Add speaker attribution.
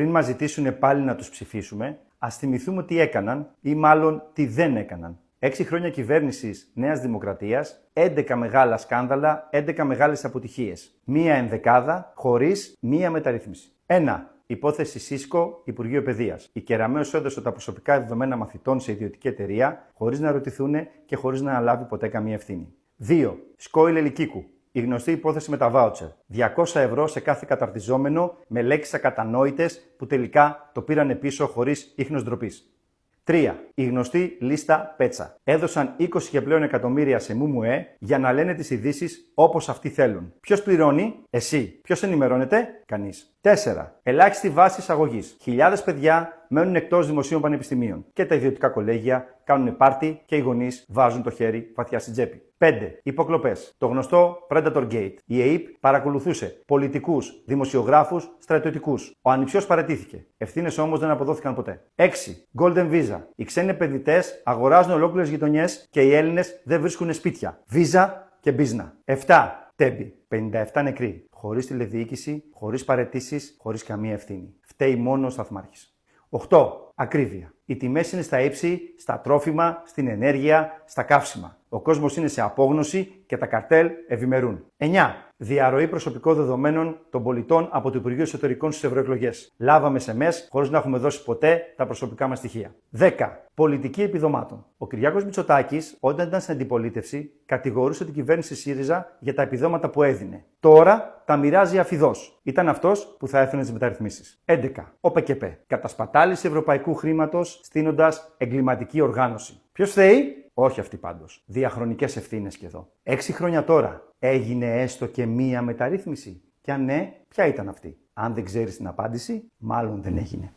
Speaker 1: πριν μας ζητήσουν πάλι να τους ψηφίσουμε, ας θυμηθούμε τι έκαναν ή μάλλον τι δεν έκαναν. 6 χρόνια κυβέρνησης Νέας Δημοκρατίας, 11 μεγάλα σκάνδαλα, 11 μεγάλες αποτυχίες. Μία ενδεκάδα χωρίς μία μεταρρύθμιση. 1. Υπόθεση ΣΥΣΚΟ, Υπουργείο Παιδείας. Η Κεραμέως έδωσε τα προσωπικά δεδομένα μαθητών σε ιδιωτική εταιρεία, χωρίς να ρωτηθούν και χωρίς να αναλάβει ποτέ καμία ευθύνη. 2. Σκόιλ Ελικίκου. Η γνωστή υπόθεση με τα βάουτσερ. 200 ευρώ σε κάθε καταρτιζόμενο με λέξεις ακατανόητες που τελικά το πήρανε πίσω χωρίς ίχνος ντροπής. 3. Η γνωστή λίστα Πέτσα. Έδωσαν 20 και πλέον εκατομμύρια σε ΜΜΕ για να λένε τις ειδήσεις όπως αυτοί θέλουν. Ποιος πληρώνει? Εσύ. Ποιος ενημερώνεται? Κανείς. 4. Ελάχιστη βάση εισαγωγής. Χιλιάδες παιδιά μένουν εκτός δημοσίων πανεπιστημίων και τα ιδιωτικά κολέγια κάνουν πάρτι και οι γονείς βάζουν το χέρι βαθιά στην τσέπη. 5. Υποκλοπές. Το γνωστό Predator Gate. Η ΕΕΠ παρακολουθούσε πολιτικούς, δημοσιογράφους, στρατιωτικούς. Ο ανιψιός παραιτήθηκε. Ευθύνες όμως δεν αποδόθηκαν ποτέ. 6. Golden Visa. Οι ξένοι επενδυτές αγοράζουν ολόκληρες γειτονιές και οι Έλληνες δεν βρίσκουν σπίτια. Visa και Μπίζνα. 7. Τέμπη. 57 νεκροί. Χωρίς τηλεδιοίκηση, χωρίς παραιτήσεις, χωρίς καμία ευθύνη. Φταίει μόνο ο Σταθμάρχης. 8. Ακρίβεια. Οι τιμές είναι στα ύψη, στα τρόφιμα, στην ενέργεια, στα καύσιμα. Ο κόσμος είναι σε απόγνωση και τα καρτέλ ευημερούν. 9. Διαρροή προσωπικών δεδομένων των πολιτών από το Υπουργείο Εσωτερικών στις ευρωεκλογές. Λάβαμε SMS χωρίς να έχουμε δώσει ποτέ τα προσωπικά μας στοιχεία. 10. Πολιτική επιδομάτων. Ο Κυριάκος Μητσοτάκης, όταν ήταν στην αντιπολίτευση, κατηγορούσε την κυβέρνηση ΣΥΡΙΖΑ για τα επιδόματα που έδινε. Τώρα τα μοιράζει αφιδώς. Ήταν αυτός που θα έφερε τις μεταρρυθμίσεις. 11. Ο ΠΚΠ. Κατασπατάληση ευρωπαϊκού χρήματος στείνοντας εγκληματική οργάνωση. Ποιος φταίει? Όχι αυτή πάντως. Διαχρονικές ευθύνες και εδώ. 6 χρόνια τώρα. Έγινε έστω και μία μεταρρύθμιση? Και αν ναι, ποια ήταν αυτή? Αν δεν ξέρεις την απάντηση, μάλλον δεν έγινε.